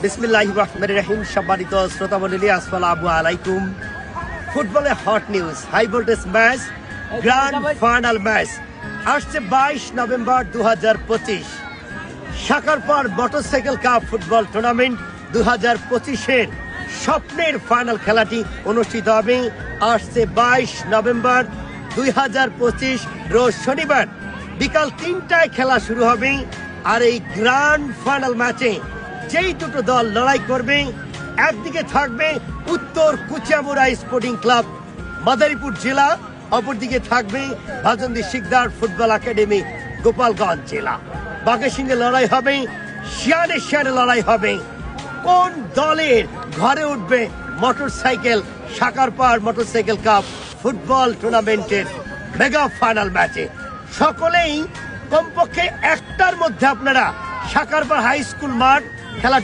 বিসমিল্লাহির রহমানির রহিম। সম্মানিত শ্রোতা মণ্ডলী, আসসালামু আলাইকুম। ফুটবলে hot news, high voltage match, grand final match আসছে 22 November 2025। Sakarpar motorcycle cup football tournament 2025-এর স্বপ্নের ফাইনাল খেলাটি অনুষ্ঠিত হবে আসছে 22 নভেম্বর 2025 রোজ শনিবার বিকাল 3টায় খেলা শুরু হবে। আর এই গ্র্যান্ড ফাইনাল ম্যাচে যেই দুটো দল লড়াই করবে, একদিকে থাকবে উত্তর কুচিয়ামুড়া স্পোর্টিং ক্লাব মাদারীপুর জেলা, অপরদিকে থাকবে ভাজন্দি শিকদার ফুটবল একাডেমি গোপালগঞ্জ জেলা। বাঘের সঙ্গে লড়াই হবে, শিয়ানে শিয়ানে লড়াই হবে। কোন দলের ঘরে উঠবে মোটরসাইকেল সাকারপার মোটরসাইকেল কাপ ফুটবল টুর্নামেন্টের মেগা ফাইনাল ম্যাচে? সকলেই কমপক্ষে একটার মধ্যে আপনারা সাকারপার হাই স্কুল মাঠ খেলাটি